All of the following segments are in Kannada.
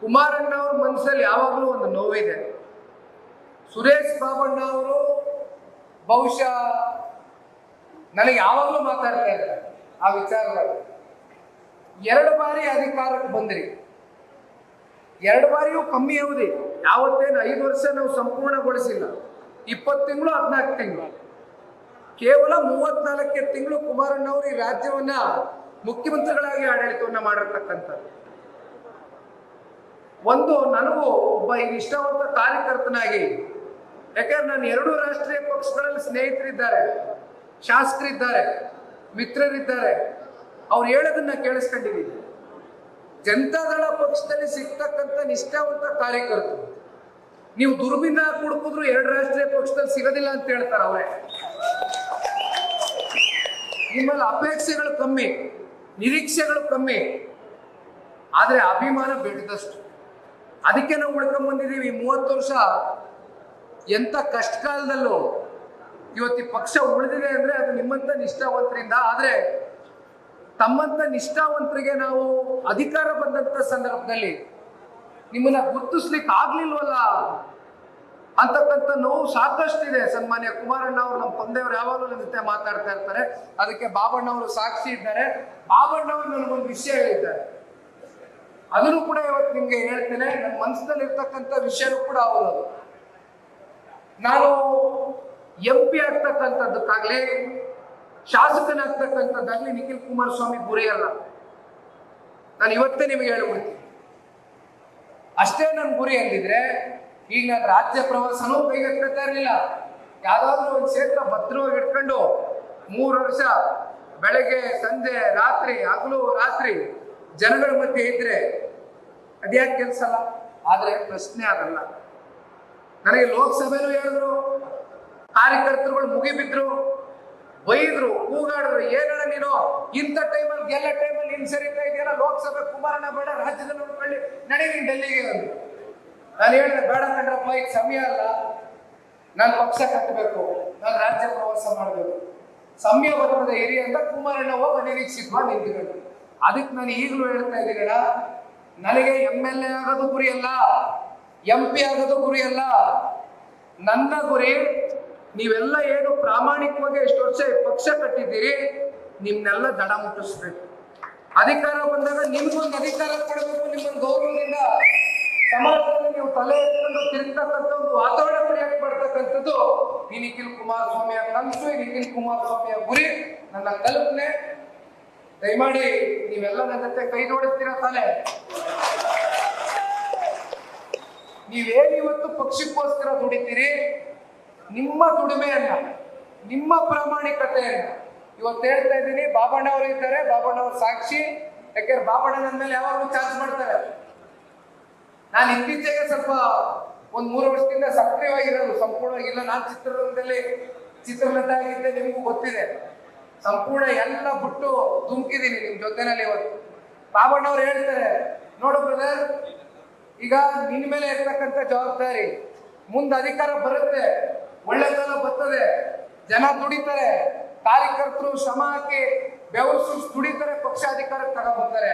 ಕುಮಾರಣ್ಣ ಅವ್ರ ಮನಸ್ಸಲ್ಲಿ ಯಾವಾಗಲೂ ಒಂದು ನೋವಿದೆ. ಸುರೇಶ್ ಬಾಬಣ್ಣ ಅವರು ಬಹುಶಃ ನನಗೆ ಯಾವಾಗಲೂ ಮಾತಾಡ್ತಾ ಇರ್ತಾರೆ ಆ ವಿಚಾರದಲ್ಲಿ. 2 ಬಾರಿ ಅಧಿಕಾರಕ್ಕೆ ಬಂದ್ರಿ, 2 ಬಾರಿಯೂ ಕಮ್ಮಿ ಅವಧಿ, ಯಾವತ್ತೇನು 5 ವರ್ಷ ನಾವು ಸಂಪೂರ್ಣಗೊಳಿಸಿಲ್ಲ. 20 ತಿಂಗಳು 14 ತಿಂಗಳು, ಕೇವಲ 34 ತಿಂಗಳು ಕುಮಾರಣ್ಣ ಅವರು ಈ ರಾಜ್ಯವನ್ನ ಮುಖ್ಯಮಂತ್ರಿಗಳಾಗಿ ಆಡಳಿತವನ್ನ ಮಾಡಿರ್ತಕ್ಕಂಥದ್ದು. ಒಂದು ನನಗೂ ಒಬ್ಬ ನಿಷ್ಠಾವಂತ ಕಾರ್ಯಕರ್ತನಾಗಿ, ಯಾಕಂದ್ರೆ ನಾನು 2 ರಾಷ್ಟ್ರೀಯ ಪಕ್ಷಗಳಲ್ಲಿ ಸ್ನೇಹಿತರಿದ್ದಾರೆ, ಶಾಸಕರಿದ್ದಾರೆ, ಮಿತ್ರರಿದ್ದಾರೆ. ಅವ್ರು ಹೇಳೋದನ್ನ ಕೇಳಿಸ್ಕೊಂಡಿದ್ದೀನಿ. ಜನತಾದಳ ಪಕ್ಷದಲ್ಲಿ ಸಿಗ್ತಕ್ಕಂಥ ನಿಷ್ಠಾವಂತ ಕಾರ್ಯಕರ್ತರು ನೀವು ದುರ್ಬಿನ್ನ ಕುಡುಕಿದ್ರು 2 ರಾಷ್ಟ್ರೀಯ ಪಕ್ಷದಲ್ಲಿ ಸಿಗೋದಿಲ್ಲ ಅಂತ ಹೇಳ್ತಾರೆ ಅವರೇ. ನಿಮ್ಮಲ್ಲಿ ಅಪೇಕ್ಷೆಗಳು ಕಮ್ಮಿ, ನಿರೀಕ್ಷೆಗಳು ಕಮ್ಮಿ, ಆದ್ರೆ ಅಭಿಮಾನ ಬೆಳೆದಷ್ಟು. ಅದಕ್ಕೆ ನಾವು ಉಳ್ಕೊಂಡ್ ಬಂದಿದ್ದೀವಿ. 30 ವರ್ಷ ಎಂತ ಕಷ್ಟ ಕಾಲದಲ್ಲೂ ಇವತ್ತು ಪಕ್ಷ ಉಳಿದಿದೆ ಅಂದ್ರೆ ಅದು ನಿಮ್ಮಂತ ನಿಷ್ಠಾವಂತರಿಂದ. ಆದ್ರೆ ತಮ್ಮಂತ ನಿಷ್ಠಾವಂತರಿಗೆ ನಾವು ಅಧಿಕಾರ ಬಂದಂತ ಸಂದರ್ಭದಲ್ಲಿ ನಿಮ್ಮನ್ನ ಗುರುತಿಸ್ಲಿಕ್ಕೆ ಆಗ್ಲಿಲ್ವಲ್ಲ ಅಂತಕ್ಕಂಥ ನೋವು ಸಾಕಷ್ಟಿದೆ. ಸನ್ಮಾನ್ಯ ಕುಮಾರಣ್ಣ ಅವರು, ನಮ್ಮ ತಂದೆಯವರು ಯಾವಾಗಲೂ ನನ್ನ ಜೊತೆ ಮಾತಾಡ್ತಾ ಇರ್ತಾರೆ. ಅದಕ್ಕೆ ಬಾಬಣ್ಣ ಅವರು ಸಾಕ್ಷಿ ಇದ್ದಾರೆ. ಬಾಬಣ್ಣ ಅವರು ನನಗೊಂದು ವಿಷಯ ಹೇಳಿದ್ದಾರೆ, ಅದನ್ನು ಕೂಡ ಇವತ್ತು ನಿಮ್ಗೆ ಹೇಳ್ತೇನೆ. ನನ್ನ ಮನಸ್ಸಿನಲ್ಲಿ ಇರ್ತಕ್ಕಂಥ ವಿಷಯನೂ ಕೂಡ ಹೌದು. ನಾನು MP ಆಗ್ತಕ್ಕಂಥದ್ದಕ್ಕಾಗ್ಲಿ, ಶಾಸಕನಾಗ್ತಕ್ಕಂಥದ್ದಾಗ್ಲಿ ನಿಖಿಲ್ ಕುಮಾರಸ್ವಾಮಿ ಗುರಿ ಅಲ್ಲ. ನಾನು ಇವತ್ತೇ ನಿಮಗೆ ಹೇಳ್ಬಿಡ್ತೀನಿ, ಅಷ್ಟೇ ನನ್ನ ಗುರಿ ಅಂದಿದ್ರೆ ಈಗ ನಾನು ರಾಜ್ಯ ಪ್ರವಾಸನೂ ಕೈಗೆತ್ಕೊಳ್ತಾ ಇರಲಿಲ್ಲ. ಯಾವ್ದಾದ್ರು ಒಂದು ಕ್ಷೇತ್ರ ಭದ್ರವಾಗಿ ಇಟ್ಕೊಂಡು 3 ವರ್ಷ ಬೆಳಗ್ಗೆ ಸಂಜೆ ರಾತ್ರಿ ಹಗಲು ರಾತ್ರಿ ಜನಗಳ ಮಧ್ಯೆ ಇದ್ರೆ ಅದ್ಯಾಕೆ ಕೆಲಸ ಅಲ್ಲ. ಆದ್ರೆ ಪ್ರಶ್ನೆ ಅದಲ್ಲ. ನನಗೆ ಲೋಕಸಭೆನೂ ಹೇಳಿದ್ರು, ಕಾರ್ಯಕರ್ತರುಗಳು ಮುಗಿಬಿದ್ರು, ಬೈದ್ರು, ಕೂಗಾಡಿದ್ರು. ಏನಣ್ಣ ನೀನು ಇಂಥ ಟೈಮಲ್ಲಿ ಗೆಲ್ಲ ಟೈಮಲ್ಲಿ ನೀನ್ ಸರಿತಾ ಇದೆಯಲ್ಲ, ಲೋಕಸಭೆ ಕುಮಾರಣ್ಣ ಬೇಡ, ರಾಜ್ಯದಲ್ಲಿ ನೋಡ್ಕೊಳ್ಳಿ, ನಡಿ ನೀನ್ ಡೆಲ್ಲಿಗೆ. ನಾನು ಹೇಳಿದೆ, ಬೇಡ ಕಂಡ್ರಪ್ಪ, ಈಗ ಸಮಯ ಅಲ್ಲ, ನಾನು ಪಕ್ಷ ಕಟ್ಟಬೇಕು, ನಾನು ರಾಜ್ಯ ಪ್ರವಾಸ ಮಾಡಬೇಕು, ಸಮಯ ಬರ್ತದೆ ಹಿರಿ ಅಂತ ಕುಮಾರಣ್ಣ ಹೋಗಿ ಅನಿರೀಕ್ಷಿತ ನಿಂತ್ಕೊಂಡು. ಅದಕ್ಕೆ ನಾನು ಈಗಲೂ ಹೇಳ್ತಾ ಇದ್ದೀನ, ನನಗೆ MLA ಆಗೋದು ಗುರಿ ಅಲ್ಲ, MP ಆಗೋದು ಗುರಿ ಅಲ್ಲ. ನನ್ನ ಗುರಿ ನೀವೆಲ್ಲ ಏನು ಪ್ರಾಮಾಣಿಕವಾಗಿ ಎಷ್ಟು ವರ್ಷ ಪಕ್ಷ ಕಟ್ಟಿದ್ದೀರಿ, ನಿಮ್ನೆಲ್ಲ ದಡ ಮುಟ್ಟಿಸ್ಬೇಕು. ಅಧಿಕಾರ ಬಂದಾಗ ನಿಮ್ಗೊಂದು ಅಧಿಕಾರ ಕೊಡಬೇಕು, ನಿಮ್ಮನ್ನು ಗೌರವದಿಂದ ಸಮಾಜದಲ್ಲಿ ನೀವು ತಲೆ ಎತ್ಕೊಂಡು ತಿರುಗ್ತಕ್ಕಂಥ ಒಂದು ವಾತಾವರಣ ಕ್ರಿಯೇಟ್ ಮಾಡ್ತಕ್ಕಂಥದ್ದು ಈ ನಿಖಿಲ್ ಕುಮಾರಸ್ವಾಮಿಯ ಕನಸು, ಈ ನಿಖಿಲ್ ಕುಮಾರಸ್ವಾಮಿಯ ಗುರಿ, ನನ್ನ ಕಲ್ಪನೆ. ದಯಮಾಡಿ ನೀವೆಲ್ಲ ನನ್ನ ಜೊತೆ ಕೈ ಜೋಡಿಸ್ತೀರಾ ತಾನೆ? ನೀವೇನಿವತ್ತು ಪಕ್ಷಕ್ಕೋಸ್ಕರ ದುಡಿತೀರಿ, ನಿಮ್ಮ ದುಡಿಮೆಯನ್ನ, ನಿಮ್ಮ ಪ್ರಾಮಾಣಿಕತೆಯನ್ನ ಇವತ್ತು ಹೇಳ್ತಾ ಇದ್ದೀನಿ. ಬಾಬಣ್ಣ ಅವರು ಇದ್ದಾರೆ, ಬಾಬಣ್ಣ ಅವರು ಸಾಕ್ಷಿ. ಯಾಕೆಂದ್ರೆ ಬಾಬಣ್ಣ ನನ್ನ ಮೇಲೆ ಯಾವಾಗಲೂ ಚಾರ್ಜ್ ಮಾಡ್ತಾರೆ. ನಾನು ಇತ್ತೀಚೆಗೆ ಸ್ವಲ್ಪ ಒಂದು 3 ವರ್ಷದಿಂದ ಸಕ್ರಿಯವಾಗಿರೋದು, ಸಂಪೂರ್ಣವಾಗಿಲ್ಲ. ನಾನು ಚಿತ್ರರಂಗದಲ್ಲಿ ಚಿತ್ರನಟ ಆಗಿದ್ದೆ, ನಿಮಗೂ ಗೊತ್ತಿದೆ. ಸಂಪೂರ್ಣ ಎಲ್ಲ ಬಿಟ್ಟು ಧುಮುಕಿದ್ದೀನಿ ನಿಮ್ ಜೊತೆನಲ್ಲಿ. ಇವತ್ತು ಬಾಬಣ್ಣ ಅವ್ರು ಹೇಳ್ತಾರೆ, ನೋಡು ಬ್ರದರ್, ಈಗ ನಿನ್ ಮೇಲೆ ಇರ್ತಕ್ಕಂಥ ಜವಾಬ್ದಾರಿ, ಮುಂದೆ ಅಧಿಕಾರ ಬರುತ್ತೆ, ಒಳ್ಳೆ ಕಾಲ ಬರ್ತದೆ, ಜನ ದುಡಿತಾರೆ, ಕಾರ್ಯಕರ್ತರು ಶ್ರಮ ಹಾಕಿ ಬೆವರು ದುಡಿತಾರೆ, ಪಕ್ಷ ಅಧಿಕಾರಕ್ಕೆ ತಗೊಂಡ್ಬರ್ತಾರೆ.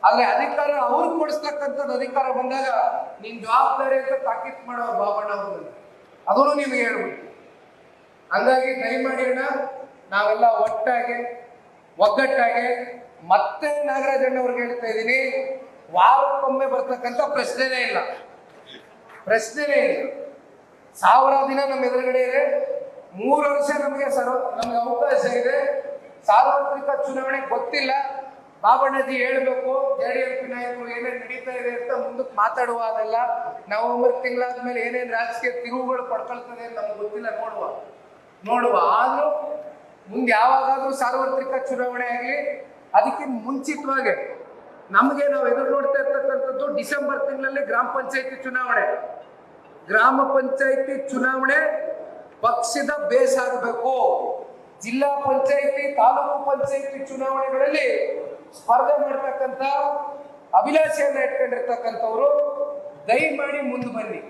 ಆದ್ರೆ ಅಧಿಕಾರ ಅವ್ರು ಕೊಡಿಸ್ತಕ್ಕಂಥದ್ದು ಅಧಿಕಾರ ಬಂದಾಗ ನಿನ್ ಜವಾಬ್ದಾರಿ ಅಂತ ತಾಕೀತ್ ಮಾಡೋರು ಬಾಬಣ್ಣ ಅವರು, ಅದನ್ನು ನಿಮ್ಗೆ ಹೇಳ್ಬಿಟ್ಟು. ಹಂಗಾಗಿ ದಯಮಾಡಿ ಅಣ್ಣ, ನಾವೆಲ್ಲ ಒಟ್ಟಾಗಿ ಒಗ್ಗಟ್ಟಾಗಿ, ಮತ್ತೆ ನಾಗರಾಜಣ್ಣ ಅವ್ರಿಗೆ ಹೇಳ್ತಾ ಇದ್ದೀನಿ, ವಾರಕ್ಕೊಮ್ಮೆ ಬರ್ತಕ್ಕಂಥ ಪ್ರಶ್ನೆನೇ ಇಲ್ಲ, ಪ್ರಶ್ನೆನೇ ಇಲ್ಲ. 1000 ದಿನ ನಮ್ಮ ಎದುರುಗಡೆ ಇದೆ, 3 ವರ್ಷ ನಮಗೆ ನಮ್ಗೆ ಅವಕಾಶ ಇದೆ. ಸಾರ್ವತ್ರಿಕ ಚುನಾವಣೆ ಗೊತ್ತಿಲ್ಲ, ಬಾಬಣ್ಣಜಿ ಹೇಳ್ಬೇಕು, JDMP ನಾಯಕರು ಏನೇನು ನಡೀತಾ ಇದೆ ಅಂತ ಮುಂದಕ್ಕೆ ಮಾತಾಡುವ. ಅದೆಲ್ಲ ನವೆಂಬರ್ ತಿಂಗಳಾದ್ಮೇಲೆ ಏನೇನು ರಾಜಕೀಯ ತಿರುವುಗಳು ಪಡ್ಕೊಳ್ತದೆ ಅಂತ ನಮ್ಗೆ ಗೊತ್ತಿಲ್ಲ, ನೋಡುವ. ಆದ್ರೂ ಮುಂದೆ ಯಾವಾಗಾದ್ರೂ ಸಾರ್ವತ್ರಿಕ ಚುನಾವಣೆ ಆಗಲಿ, ಅದಕ್ಕೆ ಮುಂಚಿತವಾಗಿ ನಮಗೆ ನಾವು ಎದುರು ನೋಡ್ತಾ ಇರ್ತಕ್ಕಂಥದ್ದು ಡಿಸೆಂಬರ್ ತಿಂಗಳಲ್ಲಿ ಗ್ರಾಮ ಪಂಚಾಯತಿ ಚುನಾವಣೆ. ಗ್ರಾಮ ಪಂಚಾಯತಿ ಚುನಾವಣೆ ಪಕ್ಷದ ಬೇಸ್ ಆಗಬೇಕು. ಜಿಲ್ಲಾ ಪಂಚಾಯತಿ, ತಾಲೂಕು ಪಂಚಾಯತಿ ಚುನಾವಣೆಗಳಲ್ಲಿ ಸ್ಪರ್ಧೆ ಮಾಡ್ತಕ್ಕಂಥ ಅಭಿಲಾಷೆಯನ್ನ ಇಟ್ಕೊಂಡಿರ್ತಕ್ಕಂಥವ್ರು ದಯಮಾಡಿ ಮುಂದೆ ಬನ್ನಿ.